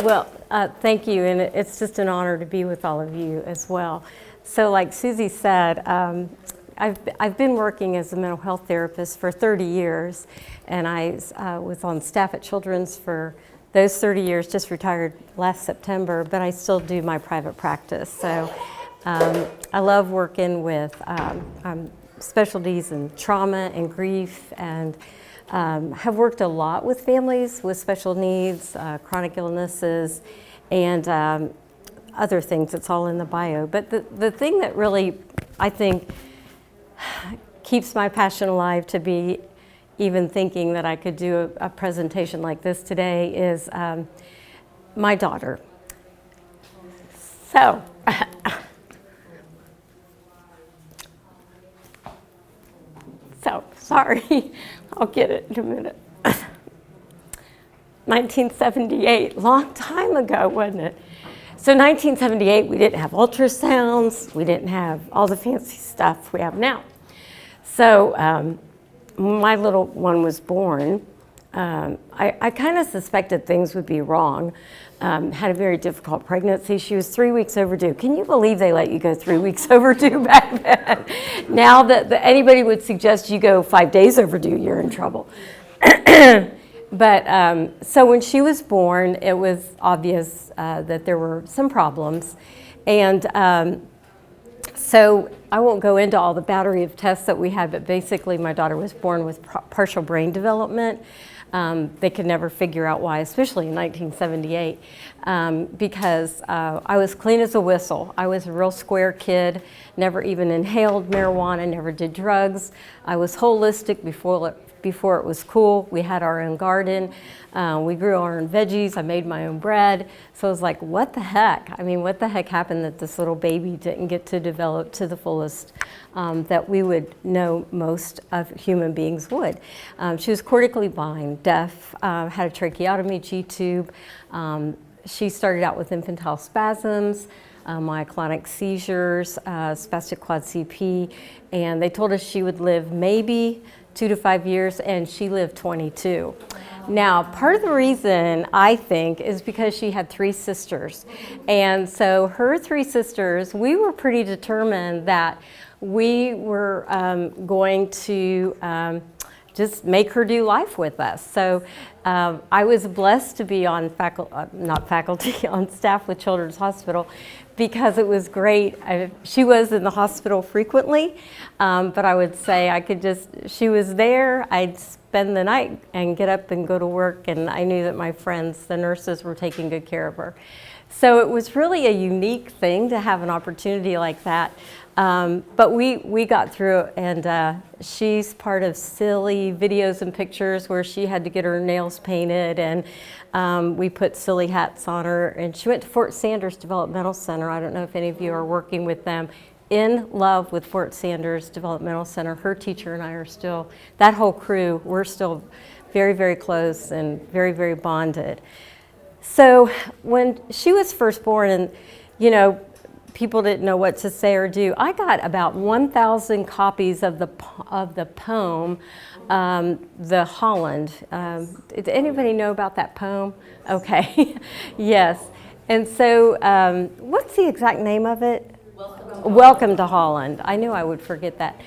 Well, thank you, and it's just an honor to be with all of you as well. So like Susie said, I've been working as a mental health therapist for 30 years, and I was on staff at Children's for those 30 years, just retired last September, but I still do my private practice. So I love working with specialties in trauma and grief, and have worked a lot with families with special needs, chronic illnesses, and other things. It's all in the bio. But the thing that really, I think, keeps my passion alive to be even thinking that I could do a presentation like this today is my daughter. So, sorry, I'll get it in a minute. 1978, long time ago, wasn't it? So 1978, we didn't have ultrasounds, we didn't have all the fancy stuff we have now. So my little one was born. I kind of suspected things would be wrong. Had a very difficult pregnancy. She was 3 weeks overdue. Can you believe they let you go 3 weeks overdue back then? Now that anybody would suggest you go 5 days overdue, you're in trouble. But so when she was born, it was obvious that there were some problems. And so I won't go into all the battery of tests that we had, but basically my daughter was born with partial brain development. They could never figure out why, especially in 1978, because I was clean as a whistle. I was a real square kid, never even inhaled marijuana, never did drugs. I was holistic before it was cool. We had our own garden. We grew our own veggies. I made my own bread. So I was like, what the heck? I mean, what the heck happened that this little baby didn't get to develop to the fullest that we would know most of human beings would? She was cortically blind, deaf, had a tracheotomy, G-tube. She started out with infantile spasms, myoclonic seizures, spastic quad CP, and they told us she would live maybe 2 to 5 years, and she lived 22. Now, part of the reason, I think, is because she had 3 sisters. And so her 3 sisters, we were pretty determined that we were going to just make her do life with us. So I was blessed to be on on staff with Children's Hospital, because it was great. She was in the hospital frequently, but I would say she was there, I'd spend the night and get up and go to work, and I knew that my friends, the nurses, were taking good care of her. So it was really a unique thing to have an opportunity like that. But we got through it, and she's part of silly videos and pictures where she had to get her nails painted, and we put silly hats on her. And she went to Fort Sanders Developmental Center. I don't know if any of you are working with them. In love with Fort Sanders Developmental Center. Her teacher and I are still, that whole crew, we're still very, very close and very, very bonded. So when she was first born, and you know, people didn't know what to say or do, I got about 1,000 copies of the poem, The Holland. Did anybody know about that poem? Okay, yes. And so what's the exact name of it? Welcome to Holland. I knew I would forget that.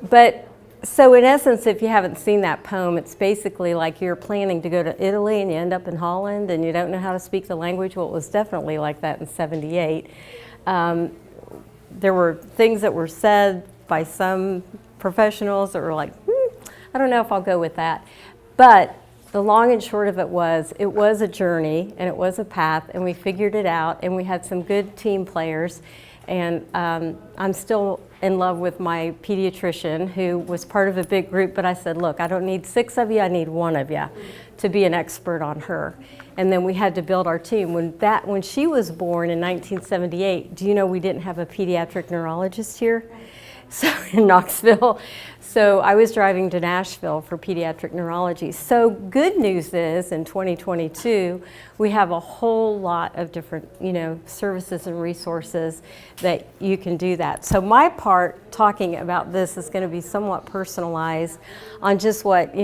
But so in essence, if you haven't seen that poem, it's basically like you're planning to go to Italy and you end up in Holland and you don't know how to speak the language. Well, it was definitely like that in '78. There were things that were said by some professionals that were like, I don't know if I'll go with that. But the long and short of it was a journey, and it was a path, and we figured it out, and we had some good team players. And I'm still in love with my pediatrician, who was part of a big group, but I said, look, I don't need 6 of you, I need 1 of you to be an expert on her. And then we had to build our team. When she was born in 1978, do you know we didn't have a pediatric neurologist here? So in Knoxville. So I was driving to Nashville for pediatric neurology. So good news is in 2022, we have a whole lot of different, services and resources that you can do that. So my part talking about this is going to be somewhat personalized on just what,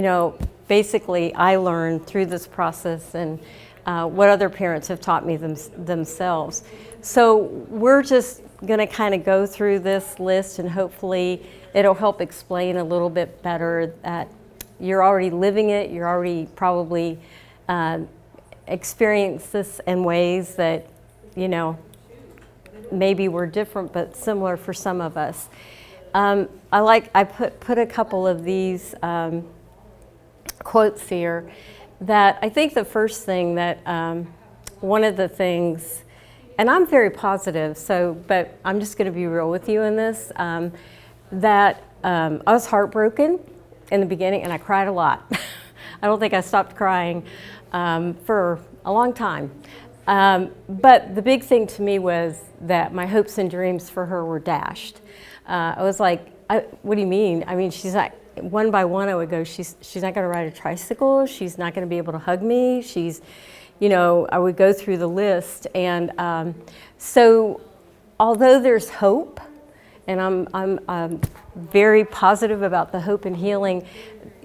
basically I learned through this process and what other parents have taught me themselves. So we're just going to kind of go through this list, and hopefully it'll help explain a little bit better that you're already living it, you're already probably experienced this in ways that, you know, maybe we're different but similar for some of us. I put a couple of these quotes here that I think the first thing that one of the things, and I'm very positive, but I'm just going to be real with you in this, that I was heartbroken in the beginning, and I cried a lot. I don't think I stopped crying for a long time. But the big thing to me was that my hopes and dreams for her were dashed. I was like, what do you mean? I mean, she's like, one by one I would go, she's not going to ride a tricycle, she's not going to be able to hug me, she's, you know, I would go through the list. And so although there's hope, and I'm very positive about the hope and healing,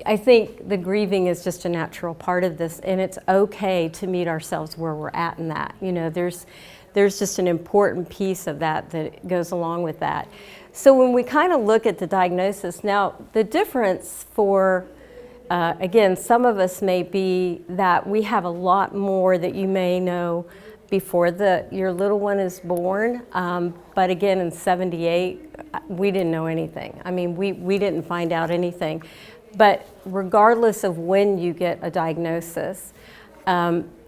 I think the grieving is just a natural part of this, and it's okay to meet ourselves where we're at in that. You know, there's just an important piece of that goes along with that. So when we kind of look at the diagnosis, now the difference for, again, some of us may be that we have a lot more that you may know before your little one is born. But again, in '78, we didn't know anything. I mean, we didn't find out anything. But regardless of when you get a diagnosis,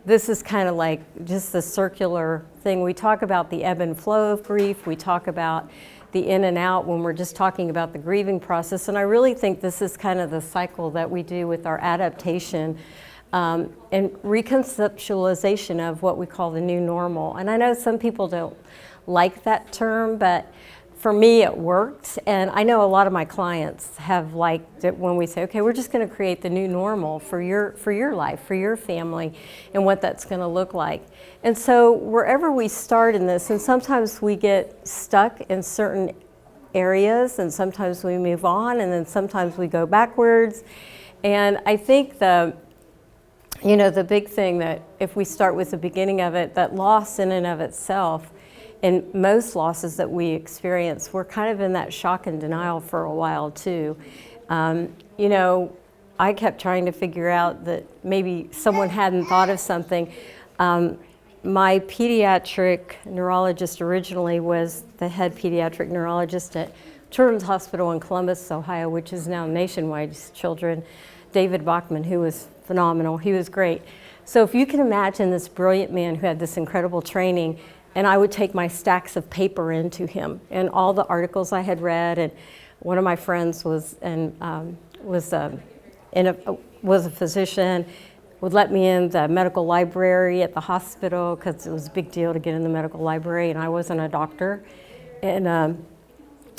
this is kind of like just the circular thing. We talk about the ebb and flow of grief. We talk about the in and out when we're just talking about the grieving process. And I really think this is kind of the cycle that we do with our adaptation and reconceptualization of what we call the new normal. And I know some people don't like that term, but for me it worked. And I know a lot of my clients have liked it when we say, okay, we're just going to create the new normal for your life, for your family, and what that's going to look like. And so wherever we start in this, and sometimes we get stuck in certain areas, and sometimes we move on, and then sometimes we go backwards. And I think the big thing that if we start with the beginning of it, that loss in and of itself, and most losses that we experience, we're kind of in that shock and denial for a while too. You know, I kept trying to figure out that maybe someone hadn't thought of something. My pediatric neurologist originally was the head pediatric neurologist at Children's Hospital in Columbus, Ohio, which is now Nationwide Children, David Bachman, who was phenomenal. He was great. So if you can imagine this brilliant man who had this incredible training, and I would take my stacks of paper into him and all the articles I had read. And one of my friends was a physician, would let me in the medical library at the hospital because it was a big deal to get in the medical library, and I wasn't a doctor. And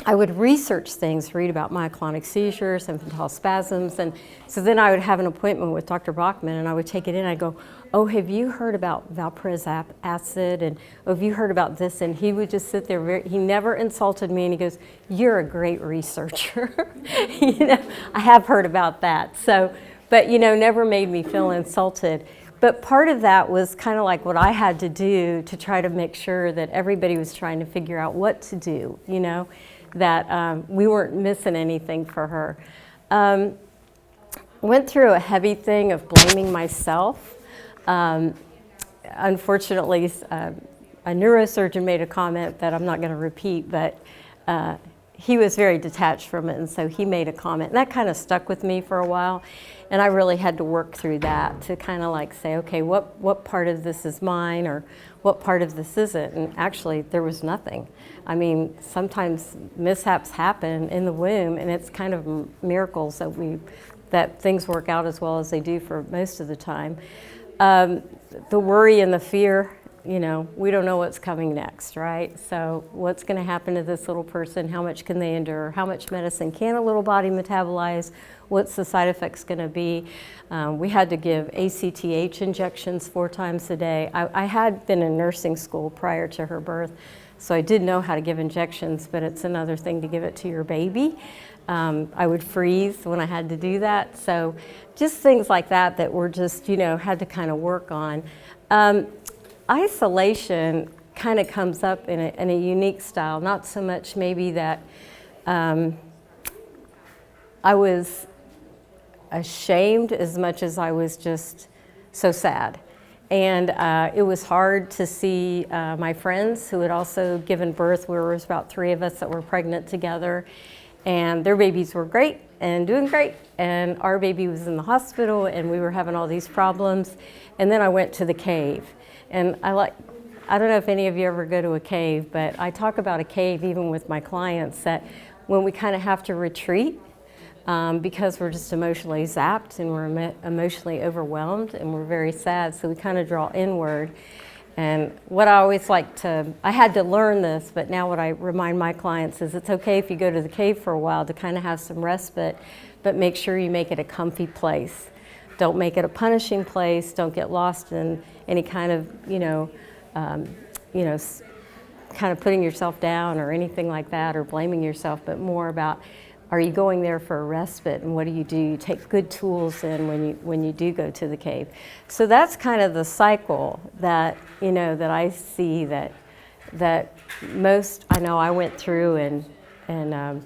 I would research things, read about myoclonic seizures, infantile spasms, and so then I would have an appointment with Dr. Bachman, and I would take it in, and I'd go, oh, have you heard about valproic acid, and oh, have you heard about this? And he would just sit there, he never insulted me, and he goes, you're a great researcher. You know, I have heard about that, so, but you know, never made me feel insulted. But part of that was kind of like what I had to do to try to make sure that everybody was trying to figure out what to do, you know, that we weren't missing anything for her. Went through a heavy thing of blaming myself. Unfortunately, a neurosurgeon made a comment that I'm not going to repeat, but he was very detached from it, and so he made a comment. And that kind of stuck with me for a while, and I really had to work through that to kind of like say, okay, what part of this is mine, or what part of this isn't? And actually, there was nothing. I mean, sometimes mishaps happen in the womb, and it's kind of miracles that things work out as well as they do for most of the time. The worry and the fear, you know, we don't know what's coming next, right? So what's going to happen to this little person? How much can they endure? How much medicine can a little body metabolize? What's the side effects going to be? We had to give ACTH injections 4 times a day. I had been in nursing school prior to her birth, so I did know how to give injections, but it's another thing to give it to your baby. I would freeze when I had to do that. So just things like that were just, you know, had to kind of work on. Isolation kind of comes up in a unique style, not so much maybe that I was ashamed as much as I was just so sad. And it was hard to see my friends who had also given birth. There was about 3 of us that were pregnant together, and their babies were great and doing great. And our baby was in the hospital, and we were having all these problems. And then I went to the cave. And I don't know if any of you ever go to a cave, but I talk about a cave even with my clients, that when we kind of have to retreat, because we're just emotionally zapped and we're emotionally overwhelmed and we're very sad, so we kind of draw inward. And what I always I had to learn this, but now what I remind my clients is it's okay if you go to the cave for a while to kind of have some respite, but make sure you make it a comfy place. Don't make it a punishing place. Don't get lost in any kind of, kind of putting yourself down or anything like that, or blaming yourself, but more about, are you going there for a respite, and what do? You take good tools in when you do go to the cave. So that's kind of the cycle that that I see that most I know I went through, and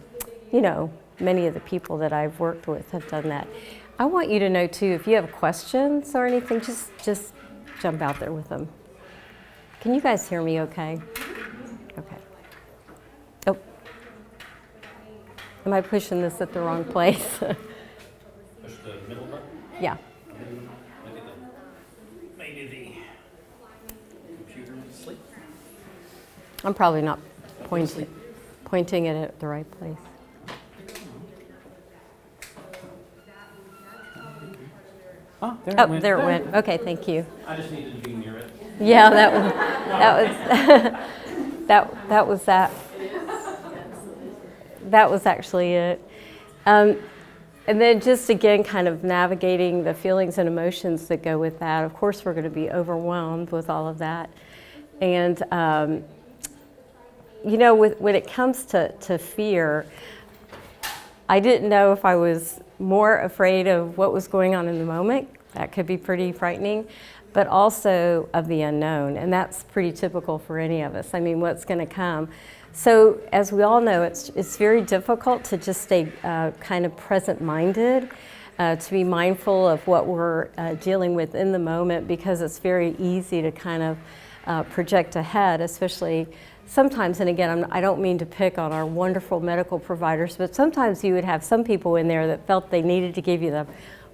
many of the people that I've worked with have done that. I want you to know too, if you have questions or anything, just jump out there with them. Can you guys hear me okay? Okay. Oh. Am I pushing this at the wrong place? Push the middle button? Yeah. Maybe the computer is asleep. I'm probably not pointing it at the right place. Oh, there it Oh, went. there it went. Okay, thank you. I just needed to be near it. Yeah, that was actually it. And then just again, kind of navigating the feelings and emotions that go with that. Of course, we're going to be overwhelmed with all of that. And, when it comes to fear, I didn't know if I was more afraid of what was going on in the moment. That could be pretty frightening, but also of the unknown. And that's pretty typical for any of us. I mean, what's going to come? So as we all know, it's very difficult to just stay kind of present-minded, to be mindful of what we're dealing with in the moment, because it's very easy to kind of project ahead, especially sometimes, and again, I don't mean to pick on our wonderful medical providers, but sometimes you would have some people in there that felt they needed to give you the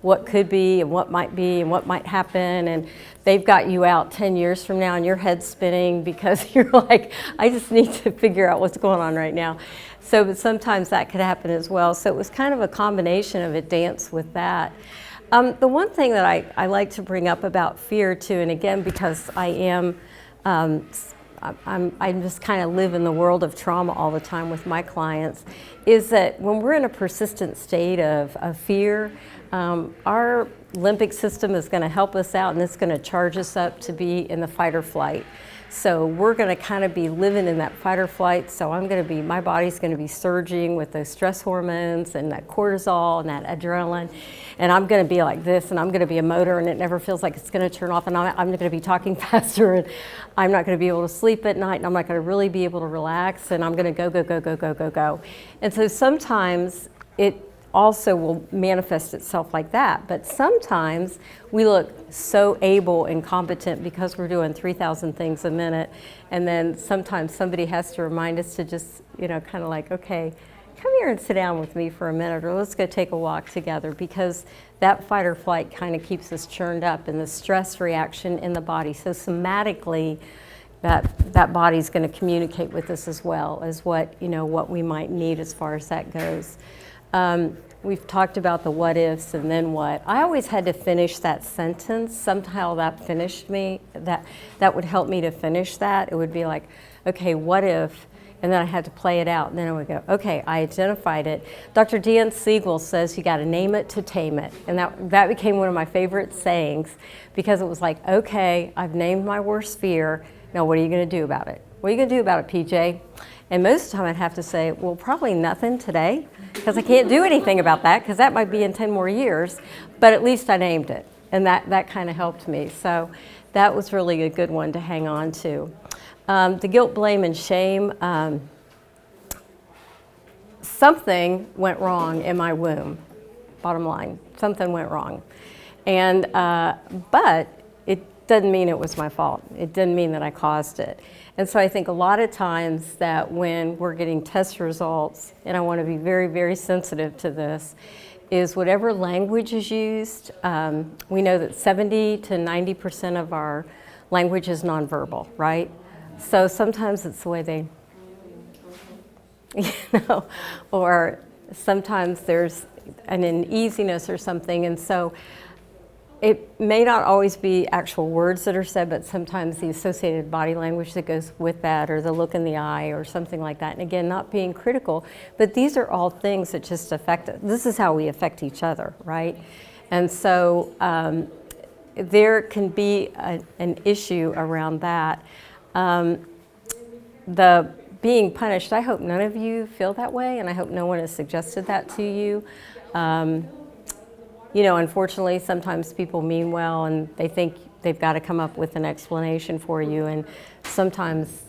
what could be and what might happen, and they've got you out 10 years from now and your head's spinning because you're like, I just need to figure out what's going on right now. So but sometimes that could happen as well. So it was kind of a combination of a dance with that. The one thing that I like to bring up about fear too, and again, because I just kind of live in the world of trauma all the time with my clients, is that when we're in a persistent state of fear, our limbic system is going to help us out, and it's going to charge us up to be in the fight or flight. So we're going to kind of be living in that fight or flight. So my body's going to be surging with those stress hormones and that cortisol and that adrenaline. And I'm going to be like this, and I'm going to be a motor, and it never feels like it's going to turn off. And I'm going to be talking faster, and I'm not going to be able to sleep at night, and I'm not going to really be able to relax, and I'm going to go. And so sometimes it also will manifest itself like that. But sometimes we look so able and competent because we're doing 3,000 things a minute. And then sometimes somebody has to remind us to just, kind of like, okay, come here and sit down with me for a minute, or let's go take a walk together, because that fight or flight kind of keeps us churned up in the stress reaction in the body. So somatically, that body's going to communicate with us as well as what we might need as far as that goes. We've talked about the what ifs and then what. I always had to finish that sentence. Somehow that finished me. That would help me to finish that. It would be like, okay, what if? And then I had to play it out. And then I would go, okay, I identified it. Dr. Dan Siegel says you got to name it to tame it. And that became one of my favorite sayings, because it was like, okay, I've named my worst fear. Now what are you going to do about it? What are you going to do about it, PJ? And most of the time I'd have to say, well, probably nothing today, because I can't do anything about that, because that might be in 10 more years, but at least I named it. And that kind of helped me. So that was really a good one to hang on to. The guilt, blame, and shame, something went wrong in my womb, bottom line. Something went wrong. And, but it doesn't mean it was my fault. It didn't mean that I caused it. And so I think a lot of times that when we're getting test results, and I want to be very, very sensitive to this, is whatever language is used, we know that 70 to 90% of our language is nonverbal, right? So sometimes it's the way they, or sometimes there's an uneasiness or something, and so it may not always be actual words that are said, but sometimes the associated body language that goes with that, or the look in the eye, or something like that. And again, not being critical, but these are all things that just affect us. This is how we affect each other, right? And so there can be an issue around that. The being punished, I hope none of you feel that way, and I hope no one has suggested that to you. Unfortunately, sometimes people mean well and they think they've got to come up with an explanation for you, and sometimes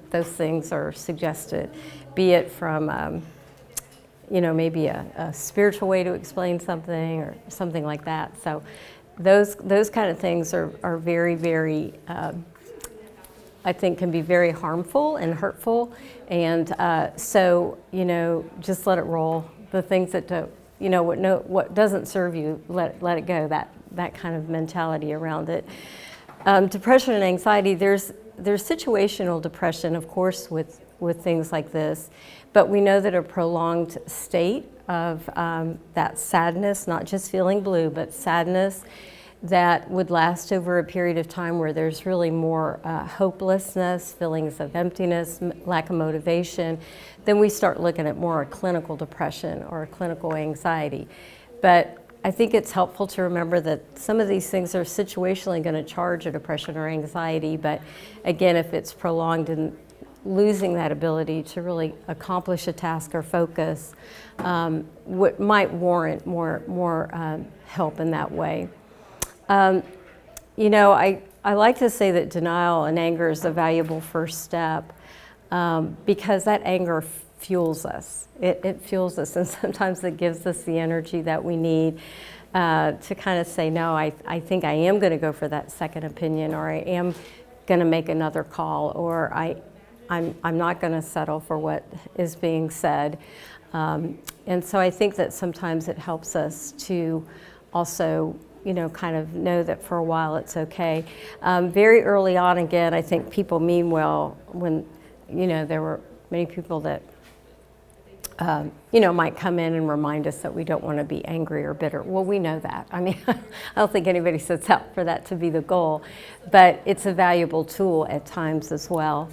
those things are suggested, be it from, maybe a spiritual way to explain something or something like that. So those kind of things are very, very, I think can be very harmful and hurtful. And just let it roll. The things that don't, what doesn't serve you, let it go, that kind of mentality around it. Depression and anxiety, there's situational depression, of course, with things like this, but we know that a prolonged state of that sadness, not just feeling blue, but sadness, that would last over a period of time where there's really more hopelessness, feelings of emptiness, lack of motivation, then we start looking at more a clinical depression or a clinical anxiety. But I think it's helpful to remember that some of these things are situationally going to charge a depression or anxiety, but again, if it's prolonged and losing that ability to really accomplish a task or focus, what might warrant more help in that way. I like to say that denial and anger is a valuable first step because that anger fuels us. It fuels us, and sometimes it gives us the energy that we need to kind of say, no, I think I am going to go for that second opinion, or I am going to make another call, or I'm not going to settle for what is being said. And so I think that sometimes it helps us to also kind of know that for a while it's okay. Very early on, again, I think people mean well when, there were many people that, might come in and remind us that we don't want to be angry or bitter. Well, we know that. I mean, I don't think anybody sets out for that to be the goal, but it's a valuable tool at times as well.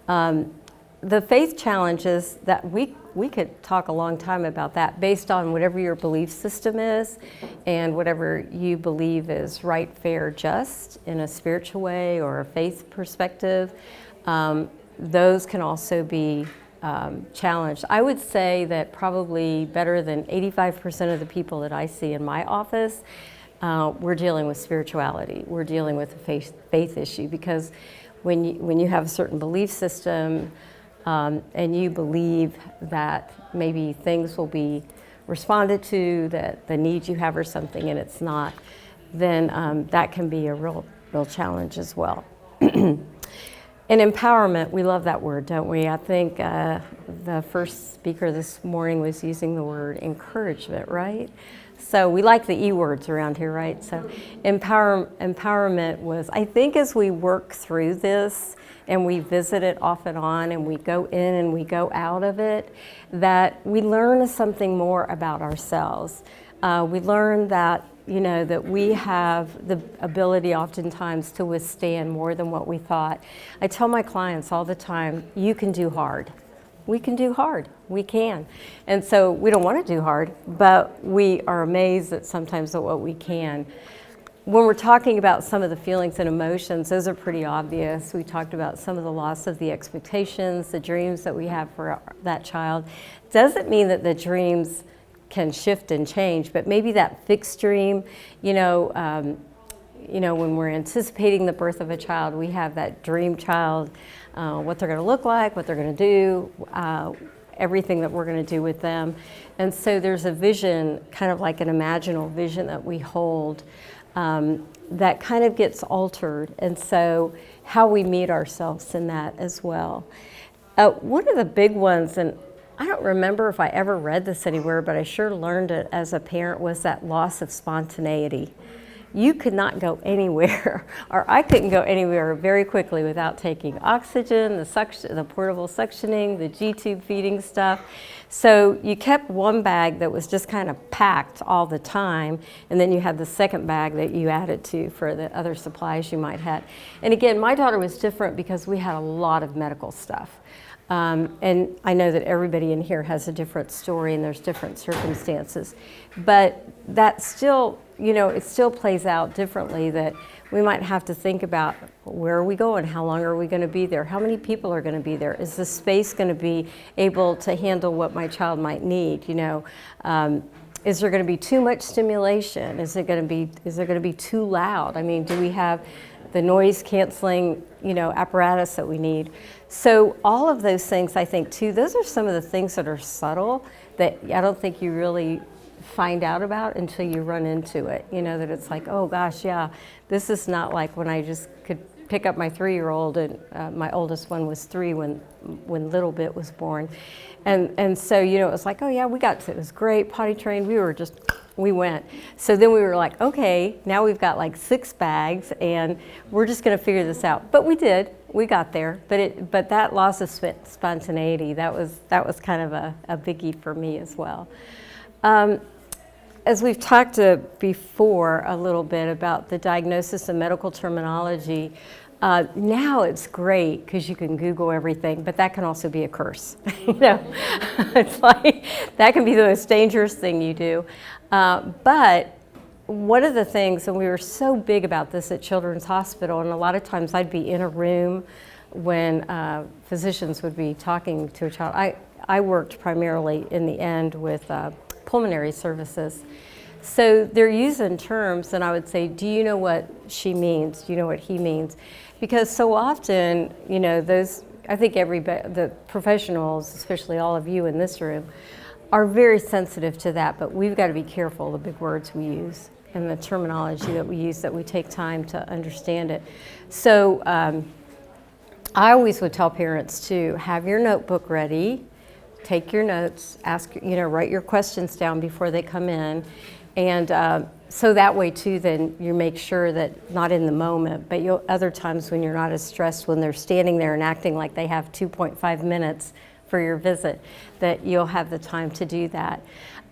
The faith challenges that we could talk a long time about that based on whatever your belief system is and whatever you believe is right, fair, just in a spiritual way or a faith perspective. Those can also be challenged. I would say that probably better than 85% of the people that I see in my office, we're dealing with spirituality. We're dealing with a faith issue, because when you have a certain belief system, and you believe that maybe things will be responded to, that the needs you have or something, and it's not, then that can be a real challenge as well. And empowerment, we love that word, don't we? I think the first speaker this morning was using the word encouragement, right? So we like the E words around here, right? So empowerment was, I think as we work through this, and we visit it off and on, and we go in and we go out of it, that we learn something more about ourselves. We learn that, that we have the ability oftentimes to withstand more than what we thought. I tell my clients all the time, you can do hard. We can do hard. We can. And so we don't want to do hard, but we are amazed at sometimes at what we can. When we're talking about some of the feelings and emotions, those are pretty obvious. We talked about some of the loss of the expectations, the dreams that we have for that child. Doesn't mean that the dreams can shift and change, but maybe that fixed dream, when we're anticipating the birth of a child, we have that dream child, what they're going to look like, what they're going to do, everything that we're going to do with them. And so there's a vision, kind of like an imaginal vision that we hold, that kind of gets altered. And so how we meet ourselves in that as well. One of the big ones, and I don't remember if I ever read this anywhere, but I sure learned it as a parent, was that loss of spontaneity. You could not go anywhere, or I couldn't go anywhere very quickly without taking oxygen, the portable suctioning, the G-tube feeding stuff. So you kept one bag that was just kind of packed all the time, and then you had the second bag that you added to for the other supplies you might have. And again, my daughter was different because we had a lot of medical stuff. And I know that everybody in here has a different story and there's different circumstances, but that still, it still plays out differently, that we might have to think about, where are we going? How long are we going to be there? How many people are going to be there? Is the space going to be able to handle what my child might need? Is there going to be too much stimulation? Is there going to be too loud? I mean, do we have the noise canceling, apparatus that we need? So all of those things, I think too, those are some of the things that are subtle that I don't think you really find out about until you run into it. That it's like, oh gosh, yeah, this is not like when I just could pick up my 3-year-old, and my oldest one was 3 when Little Bit was born. And so, it was like, oh yeah, it was great, potty trained, we went. So then we were like, okay, now we've got like 6 bags and we're just gonna figure this out. But we did, we got there. But that loss of spontaneity, that was kind of a biggie for me as well. As we've talked before a little bit about the diagnosis and medical terminology, now it's great because you can Google everything, but that can also be a curse. It's like, that can be the most dangerous thing you do. But one of the things, and we were so big about this at Children's Hospital, and a lot of times I'd be in a room when physicians would be talking to a child. I worked primarily in the end with pulmonary services. So they're using terms, and I would say, do you know what she means? Do you know what he means? Because so often, I think the professionals, especially all of you in this room, are very sensitive to that, but we've got to be careful the big words we use and the terminology that we use, that we take time to understand it. So I always would tell parents to have your notebook ready, take your notes, write your questions down before they come in. And so that way too, then you make sure that, not in the moment, but other times when you're not as stressed, when they're standing there and acting like they have 2.5 minutes for your visit, that you'll have the time to do that.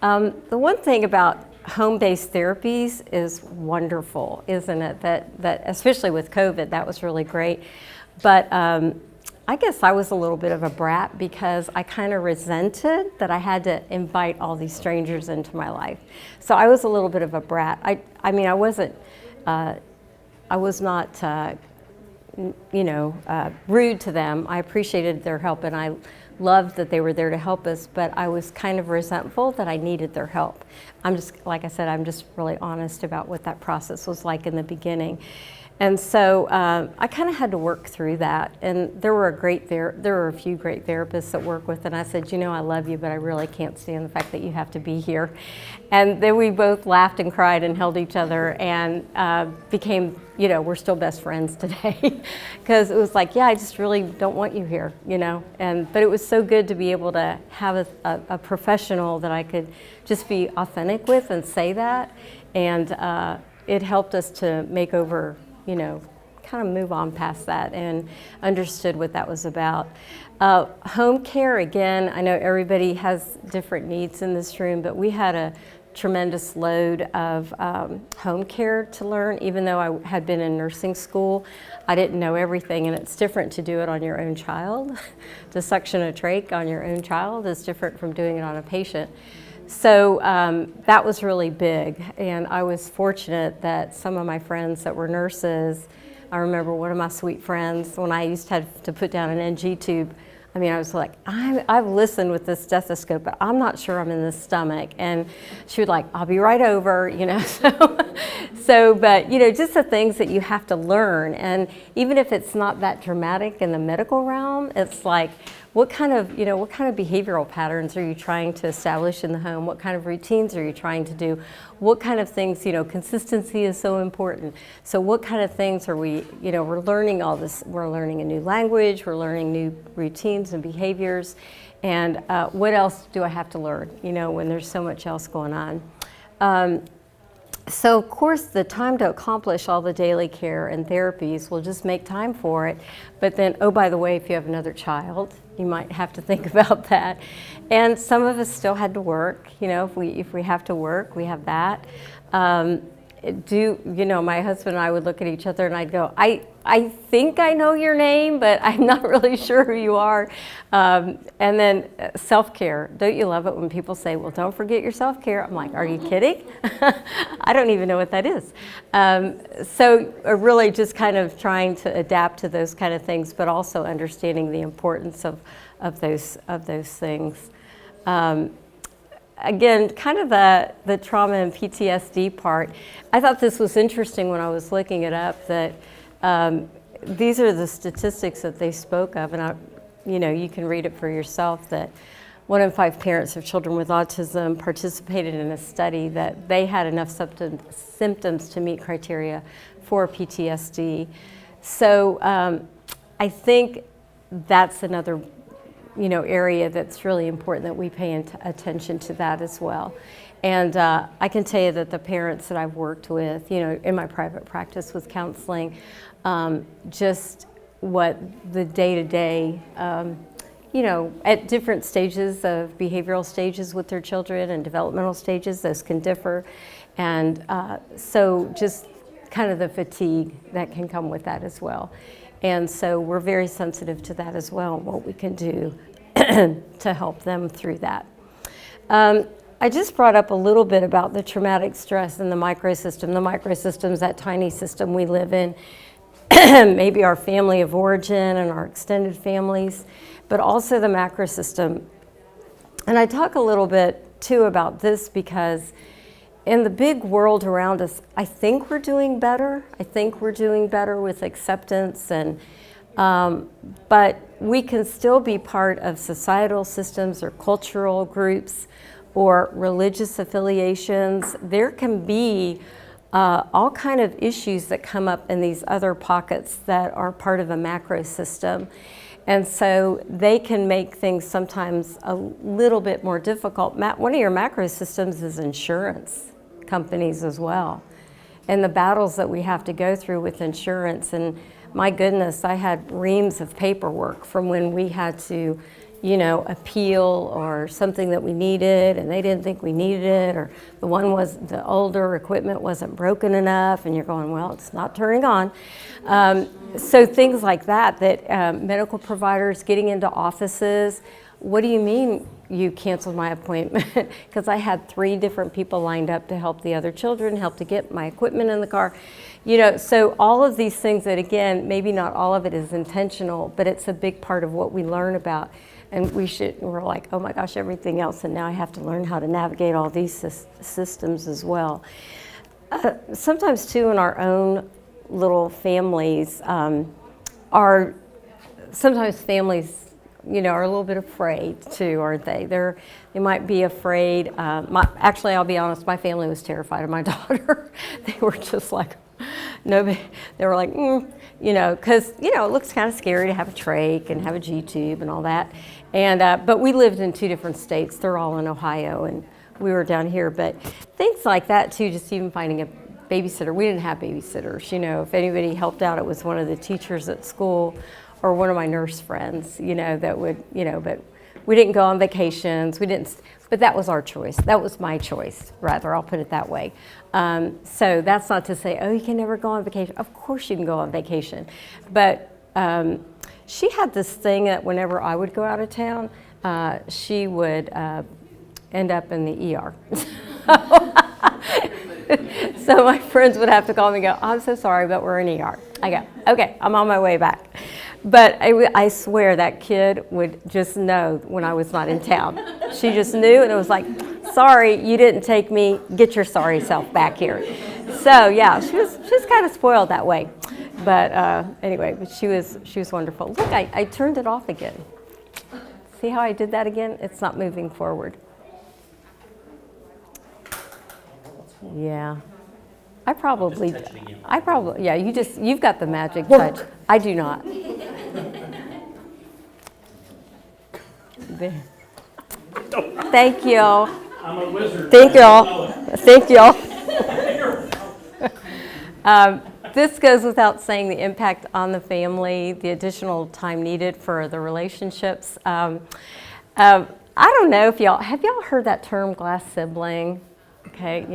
The one thing about home-based therapies is wonderful, isn't it? That especially with COVID, that was really great. But I guess I was a little bit of a brat because I kind of resented that I had to invite all these strangers into my life. So I was a little bit of a brat. I mean, I was not, rude to them. I appreciated their help and I loved that they were there to help us, but I was kind of resentful that I needed their help. Like I said, I'm just really honest about what that process was like in the beginning. And so I kind of had to work through that. And there were a few great therapists that work with, and I said, I love you, but I really can't stand the fact that you have to be here. And then we both laughed and cried and held each other and became, we're still best friends today. Because it was like, yeah, I just really don't want you here, But it was so good to be able to have a professional that I could just be authentic with and say that. And it helped us to make over, kind of move on past that and understood what that was about. Home care, again, I know everybody has different needs in this room, but we had a tremendous load of home care to learn. Even though I had been in nursing school, I didn't know everything, and it's different to do it on your own child. To suction a trach on your own child is different from doing it on a patient. So that was really big, and I was fortunate that some of my friends that were nurses, I remember one of my sweet friends, when I used to have to put down an NG tube, I mean, I was like, I've listened with this stethoscope, but I'm not sure I'm in the stomach. And she would like, I'll be right over, you know. But, you know, just the things that you have to learn. And even if it's not that dramatic in the medical realm, it's like, what kind of behavioral patterns are you trying to establish in the home? What kind of routines are you trying to do? What kind of things, you know, consistency is so important. So what kind of things are we, you know, we're learning all this. We're learning a new language, we're learning new routines and behaviors. And what else do I have to learn, you know, when there's so much else going on? So of course the time to accomplish all the daily care and therapies, we'll just make time for it. But then, oh, by the way, if you have another child, you might have to think about that. And some of us still had to work, you know, if we have to work, we have that. You know, my husband and I would look at each other and I'd go, I think I know your name, but I'm not really sure who you are. And then self-care. Don't you love it when people say, well, don't forget your self-care? I'm like, are you kidding? I don't even know what that is. So really just kind of trying to adapt to those kind of things, but also understanding the importance of those things. Again, kind of the trauma and PTSD part. I thought this was interesting when I was looking it up, that these are the statistics that they spoke of, and you know, you can read it for yourself, that 1 in 5 parents of children with autism participated in a study that they had enough symptoms to meet criteria for PTSD. So I think that's another, you know, area that's really important, that we pay attention to that as well. And I can tell you that the parents that I've worked with, you know, in my private practice with counseling, just what the day-to-day, you know, at different stages of behavioral stages with their children and developmental stages, those can differ. And so just kind of the fatigue that can come with that as well. And so we're very sensitive to that as well, and what we can do to help them through that. I just brought up a little bit about the traumatic stress in the microsystem. The microsystem is that tiny system we live in, maybe our family of origin and our extended families, but also the macrosystem. And I talk a little bit too about this because in the big world around us, I think we're doing better. I think we're doing better with acceptance, and but we can still be part of societal systems or cultural groups or religious affiliations. There can be all kind of issues that come up in these other pockets that are part of a macro system. And so they can make things sometimes a little bit more difficult. One of your macro systems is insurance companies as well, and the battles that we have to go through with insurance. And my goodness, I had reams of paperwork from when we had to, you know, appeal or something that we needed and they didn't think we needed it, or the older equipment wasn't broken enough, and you're going, well, it's not turning on. So things like that medical providers getting into offices. What do you mean you canceled my appointment? Because I had 3 different people lined up to help the other children, help to get my equipment in the car. You know, so all of these things that, again, maybe not all of it is intentional, but it's a big part of what we learn about. And we're like, oh my gosh, everything else, and now I have to learn how to navigate all these systems as well. Sometimes too, in our own little families, sometimes families, you know, are a little bit afraid too, aren't they? They might be afraid. Actually, I'll be honest, my family was terrified of my daughter. They were just like, nobody, they were like, you know, because, you know, it looks kind of scary to have a trach and have a G-tube and all that. And, but we lived in 2 different states. They're all in Ohio, and we were down here. But things like that too, just even finding a babysitter. We didn't have babysitters, you know. If anybody helped out, it was one of the teachers at school or one of my nurse friends, you know, that would, you know, but we didn't go on vacations. But that was our choice. That was my choice, rather, I'll put it that way. So that's not to say, oh, you can never go on vacation. Of course you can go on vacation. But she had this thing that whenever I would go out of town, she would end up in the ER. So my friends would have to call me and go, I'm so sorry, but we're in ER. I go, okay, I'm on my way back. But I swear that kid would just know when I was not in town. She just knew, and it was like, sorry, you didn't take me. Get your sorry self back here. So yeah, she was kind of spoiled that way. But anyway, but she was wonderful. Look, I turned it off again. See how I did that again? It's not moving forward. Yeah. Yeah, you've got the magic touch. I do not. Thank you. I'm a wizard. Thank y'all. Thank y'all. This goes without saying, the impact on the family, the additional time needed for the relationships. I don't know if have y'all heard that term, glass sibling? Okay,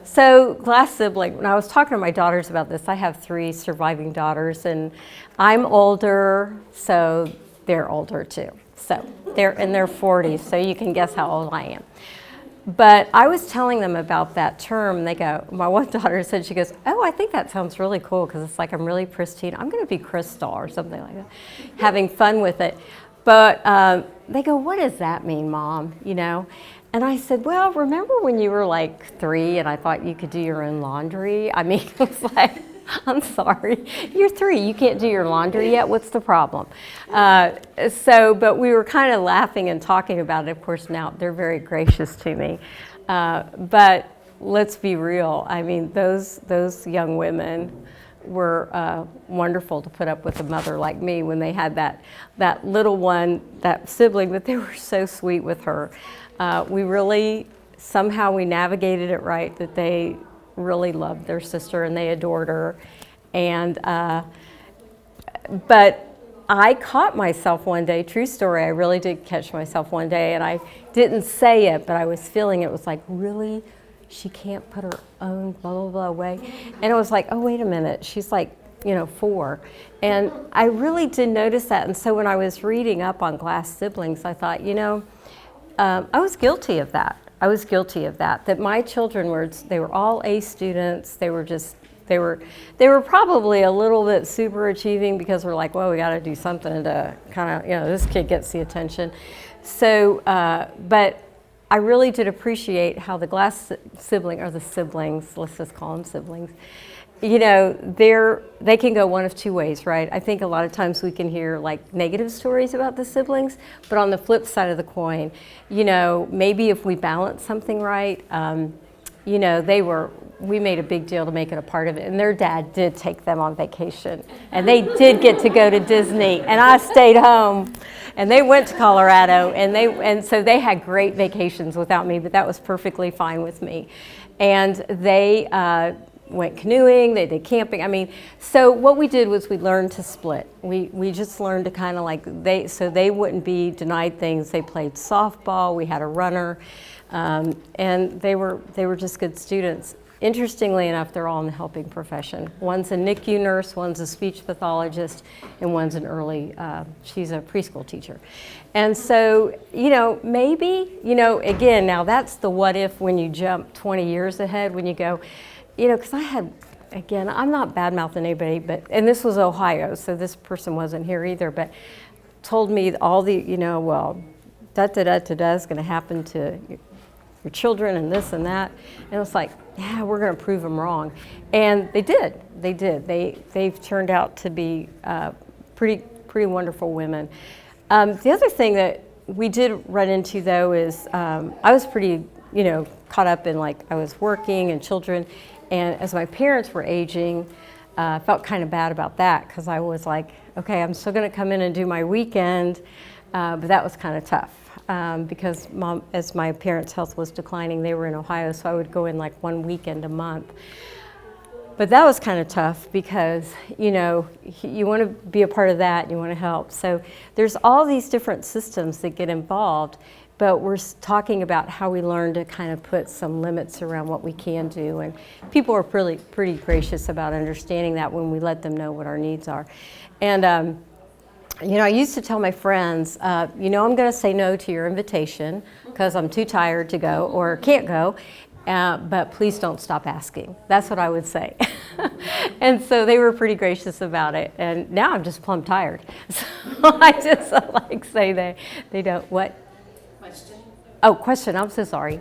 So glass sibling, when I was talking to my daughters about this, I have 3 surviving daughters, and I'm older, so they're older too. So they're in their 40s, so you can guess how old I am. But I was telling them about that term, and they go, my one daughter said, she goes, oh, I think that sounds really cool, because it's like I'm really pristine. I'm going to be Crystal or something like that, having fun with it. But they go, what does that mean, Mom? And I said, well, remember when you were like 3 and I thought you could do your own laundry? I mean, it was like, I'm sorry, you're 3, you can't do your laundry yet, what's the problem? But we were kind of laughing and talking about it. Of course, now they're very gracious to me. But let's be real, I mean, those young women were wonderful to put up with a mother like me when they had that little one, that sibling, but they were so sweet with her. Somehow we navigated it right, that they really loved their sister and they adored her. But I caught myself one day, true story, I really did catch myself one day, and I didn't say it, but I was feeling it was like, really? She can't put her own blah, blah, blah away? And it was like, oh, wait a minute, she's like, 4. And I really did notice that. And so when I was reading up on glass siblings, I thought, I was guilty of that. That my children they were all A students. They were probably a little bit super achieving, because we're like, well, we got to do something to kind of, this kid gets the attention. So, but I really did appreciate how the glass sibling, or the siblings, let's just call them siblings, they can go one of 2 ways, right? I think a lot of times we can hear like negative stories about the siblings, but on the flip side of the coin, maybe if we balance something right, we made a big deal to make it a part of it, and their dad did take them on vacation, and they did get to go to Disney, and I stayed home, and they went to Colorado, and so they had great vacations without me, but that was perfectly fine with me. And they went canoeing, they did camping. I mean, so what we did was we learned to split. We just learned to kind of like, so they wouldn't be denied things. They played softball, we had a runner, and they were just good students. Interestingly enough, they're all in the helping profession. One's a NICU nurse, one's a speech pathologist, and one's she's a preschool teacher. And so, maybe, again, now that's the what if when you jump 20 years ahead, when you go, because I had, again, I'm not bad-mouthing anybody, and this was Ohio, so this person wasn't here either, but told me all the, well, da-da-da-da-da is going to happen to your children and this and that. And it was like, yeah, we're going to prove them wrong. And they did. They've turned out to be pretty wonderful women. The other thing that we did run into, though, is I was pretty, caught up in, like, I was working and children. And as my parents were aging, I felt kind of bad about that, because I was like, okay, I'm still going to come in and do my weekend. But that was kind of tough. Because as my parents' health was declining, they were in Ohio, so I would go in like 1 weekend a month. But that was kind of tough, because you want to be a part of that, and you want to help. So there's all these different systems that get involved, but we're talking about how we learn to kind of put some limits around what we can do. And people are pretty gracious about understanding that when we let them know what our needs are. And I used to tell my friends, I'm going to say no to your invitation because I'm too tired to go or can't go. but please don't stop asking. That's what I would say. And so they were pretty gracious about it. And now I'm just plumb tired. So I just like say they don't, what? Question? Oh, question, I'm so sorry.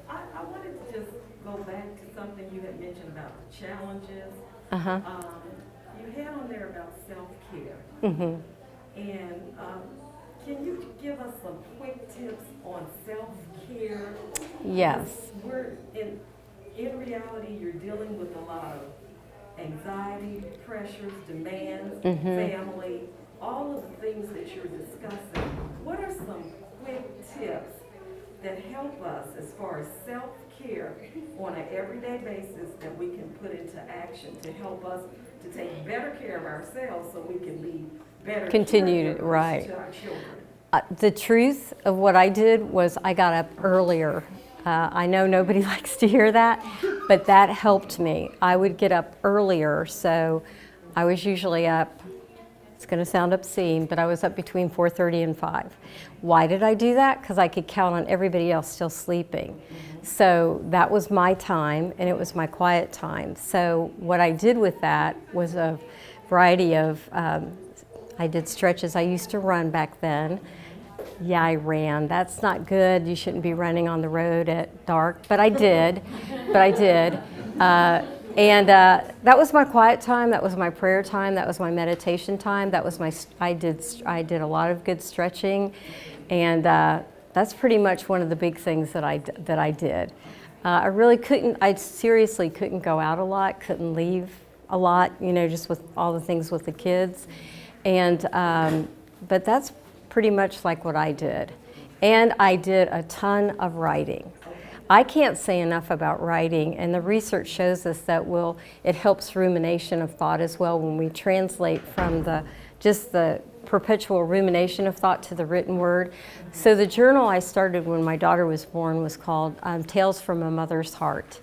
I wanted to just go back to something you had mentioned about the challenges. Uh-huh. You had on there about self-care. Mm-hmm. And can you give us some quick tips on self-care? Yes. We're in reality, you're dealing with a lot of anxiety, pressures, demands, family, all of the things that you're discussing. What are some quick tips that help us as far as self-care on an everyday basis that we can put into action to help us to take better care of ourselves so we can be better Continue, caregivers right. to our children? The truth of what I did was I got up earlier. I know nobody likes to hear that, but that helped me. I would get up earlier, so I was usually up, it's going to sound obscene, but I was up between 4:30 and 5. Why did I do that? Because I could count on everybody else still sleeping. So that was my time, and it was my quiet time. So what I did with that was a variety of, I did stretches. I used to run back then. Yeah, I ran. That's not good. You shouldn't be running on the road at dark, but I did. And that was my quiet time. That was my prayer time. That was my meditation time. That was I did a lot of good stretching, and that's pretty much one of the big things that I did. I seriously couldn't go out a lot, couldn't leave a lot, just with all the things with the kids. And, but that's pretty much like what I did. And I did a ton of writing. I can't say enough about writing, and the research shows us that it helps rumination of thought as well when we translate from just the perpetual rumination of thought to the written word. So the journal I started when my daughter was born was called Tales from a Mother's Heart.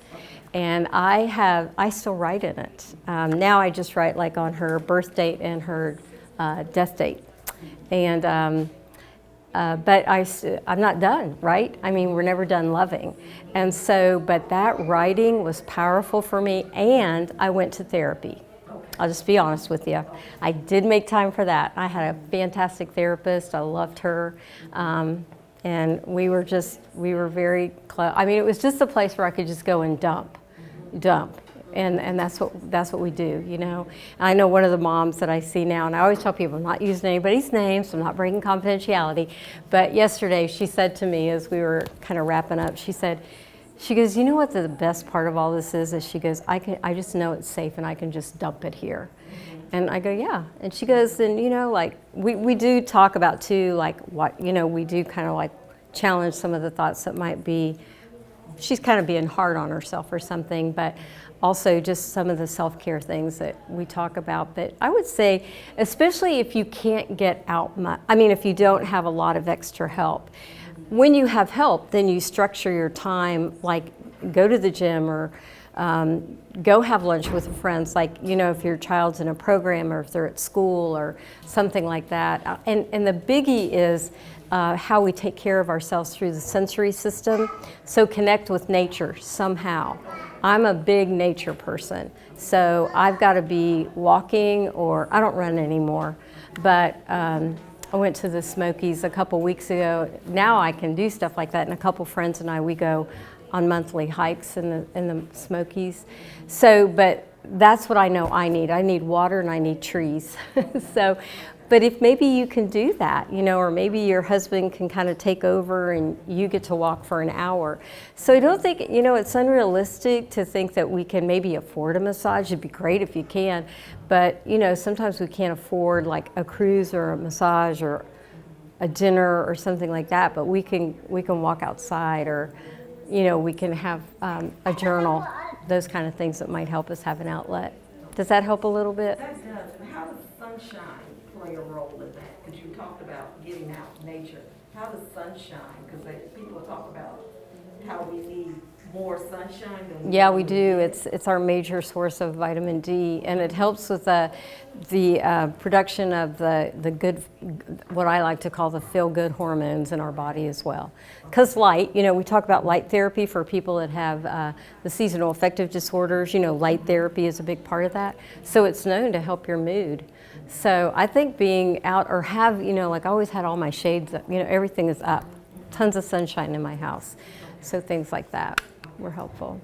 And I still write in it. Now I just write like on her birth date and her death date. And but I'm not done, right? I mean, we're never done loving. And so, but that writing was powerful for me, and I went to therapy. I'll just be honest with you. I did make time for that. I had a fantastic therapist. I loved her. And we were very close. I mean, it was just a place where I could just go and dump. And that's what we do, And I know one of the moms that I see now, and I always tell people I'm not using anybody's names, so I'm not breaking confidentiality. But yesterday she said to me as we were kind of wrapping up, she goes, you know what the best part of all this is she goes, I just know it's safe and I can just dump it here. And I go, yeah. And she goes, and like we do talk about too, like what, we do kind of like challenge some of the thoughts that might be, she's kind of being hard on herself or something, but also just some of the self-care things that we talk about. But I would say, especially if you can't get out much, if you don't have a lot of extra help, when you have help, then you structure your time, like go to the gym or go have lunch with friends, like, if your child's in a program or if they're at school or something like that. And the biggie is how we take care of ourselves through the sensory system. So connect with nature somehow. I'm a big nature person, so I've got to be walking, or I don't run anymore, but I went to the Smokies a couple weeks ago. Now I can do stuff like that, and a couple friends and I, we go on monthly hikes in the Smokies. So, but that's what I know I need. I need water and I need trees. So, but if maybe you can do that, or maybe your husband can kind of take over and you get to walk for an hour. So I don't think, it's unrealistic to think that we can maybe afford a massage. It'd be great if you can, but sometimes we can't afford like a cruise or a massage or a dinner or something like that, but we can walk outside, or we can have a journal, those kind of things that might help us have an outlet. Does that help a little bit? That does. And how does sunshine play a role in that? Because you talked about getting out in nature. How does sunshine, because people talk about how we need more sunshine than Yeah, we normally do. get? It's our major source of vitamin D, and it helps with the production of the good, what I like to call the feel-good hormones in our body as well. Because light, we talk about light therapy for people that have the seasonal affective disorders. Light therapy is a big part of that. So it's known to help your mood. So I think being out or have, like I always had all my shades up, everything is up. Tons of sunshine in my house. So things like that were helpful.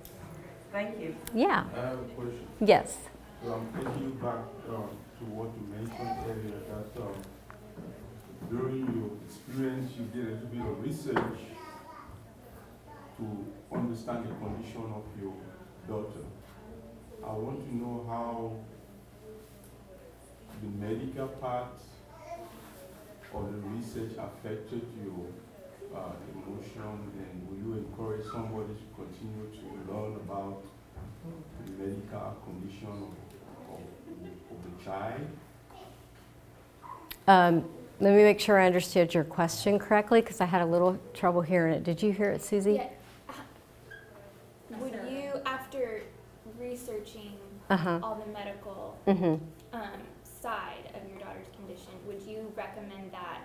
Thank you. Yeah. I have a question. Yes. So I'm taking you back to what you mentioned earlier, that during your experience you did a little bit of research to understand the condition of your daughter. I want to know how the medical part of the research affected your emotion, and will you encourage somebody to continue to learn about the medical condition of the child? Let me make sure I understood your question correctly because I had a little trouble hearing it. Did you hear it, Susie? Yeah. Would you, after researching Uh-huh. all the medical side of your daughter's condition, would you recommend that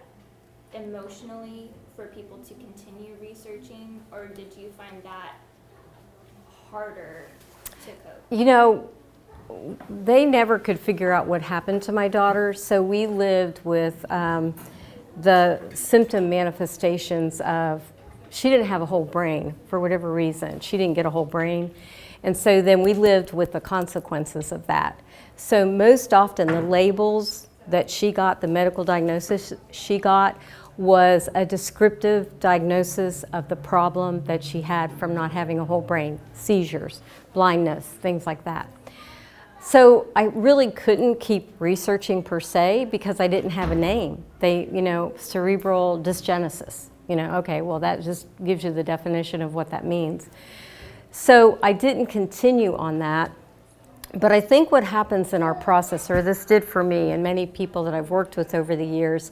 emotionally for people to continue researching, or did you find that harder to cope? They never could figure out what happened to my daughter, so we lived with the symptom manifestations of, she didn't have a whole brain for whatever reason. She didn't get a whole brain. And so then we lived with the consequences of that. So most often the labels that she got, the medical diagnosis she got, was a descriptive diagnosis of the problem that she had from not having a whole brain, seizures, blindness, things like that. So I really couldn't keep researching per se because I didn't have a name. Cerebral dysgenesis. Okay, well that just gives you the definition of what that means. So I didn't continue on that. But I think what happens in our process, or this did for me and many people that I've worked with over the years,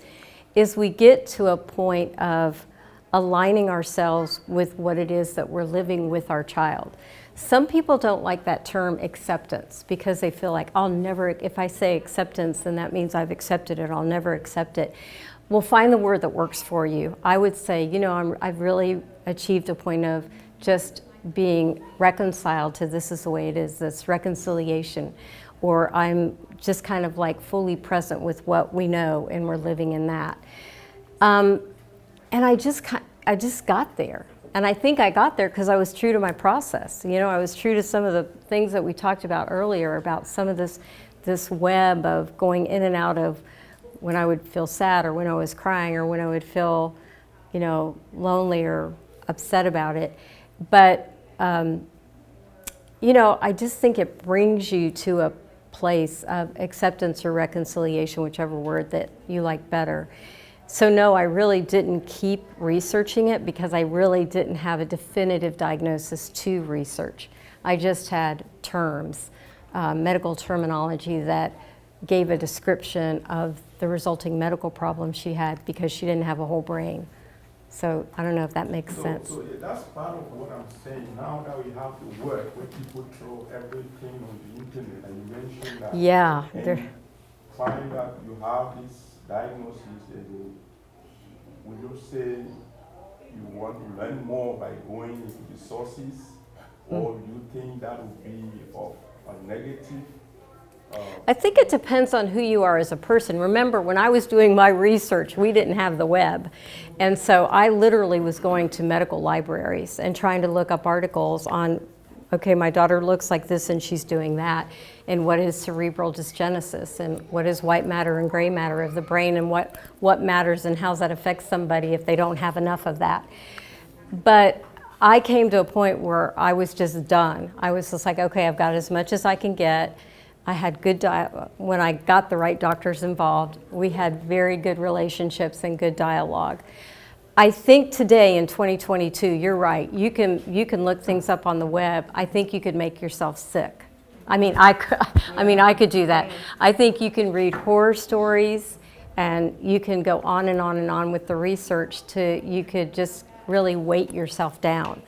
is we get to a point of aligning ourselves with what it is that we're living with our child. Some people don't like that term acceptance because they feel like, if I say acceptance, then that means I've accepted it, I'll never accept it. Well, find the word that works for you. I would say, I've really achieved a point of just being reconciled to this is the way it is, this reconciliation, or I'm just kind of like fully present with what we know and we're living in that. And I just got there. And I think I got there because I was true to my process. I was true to some of the things that we talked about earlier about some of this web of going in and out of when I would feel sad or when I was crying or when I would feel, lonely or upset about it. But, I just think it brings you to a place of acceptance or reconciliation, whichever word that you like better. So no, I really didn't keep researching it because I really didn't have a definitive diagnosis to research. I just had terms, medical terminology that gave a description of the resulting medical problem she had because she didn't have a whole brain. So I don't know if that makes sense. So that's part of what I'm saying. Now that we have to work where people throw everything on the internet, and you mentioned that. Yeah. And you find that you have this diagnosis, and would you say you want to learn more by going into the sources, or do you think that would be of a negative? I think it depends on who you are as a person. Remember, when I was doing my research, we didn't have the web. And so I literally was going to medical libraries and trying to look up articles on, okay, my daughter looks like this and she's doing that. And what is cerebral dysgenesis? And what is white matter and gray matter of the brain? And what matters and how does that affect somebody if they don't have enough of that? But I came to a point where I was just done. I was just like, okay, I've got as much as I can get. I had good when I got the right doctors involved, we had very good relationships and good dialogue. I think today in 2022, you're right. You can look things up on the web. I think you could make yourself sick. I could do that. I think you can read horror stories and you can go on and on and on with the research you could just really weight yourself down.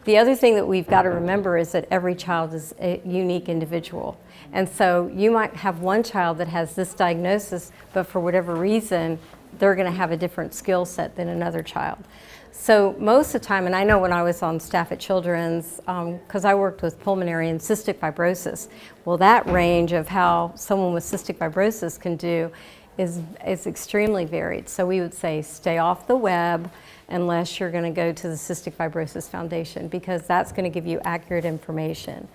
The other thing that we've got to remember is that every child is a unique individual. And so you might have one child that has this diagnosis, but for whatever reason, they're going to have a different skill set than another child. So most of the time, and I know when I was on staff at Children's, because I worked with pulmonary and cystic fibrosis, well, that range of how someone with cystic fibrosis can do is extremely varied. So we would say stay off the web unless you're going to go to the Cystic Fibrosis Foundation, because that's going to give you accurate information.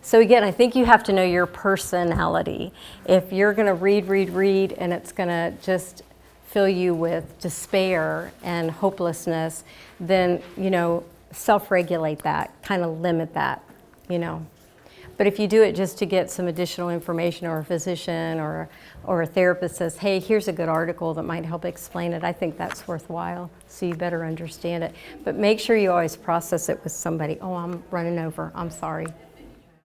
So again, I think you have to know your personality. If you're going to read, and it's going to just fill you with despair and hopelessness, then, you know, self-regulate that, kind of limit that, you know. But if you do it just to get some additional information, or a physician or a therapist says, hey, here's a good article that might help explain it, I think that's worthwhile, so you better understand it. But make sure you always process it with somebody. Oh, I'm running over, I'm sorry.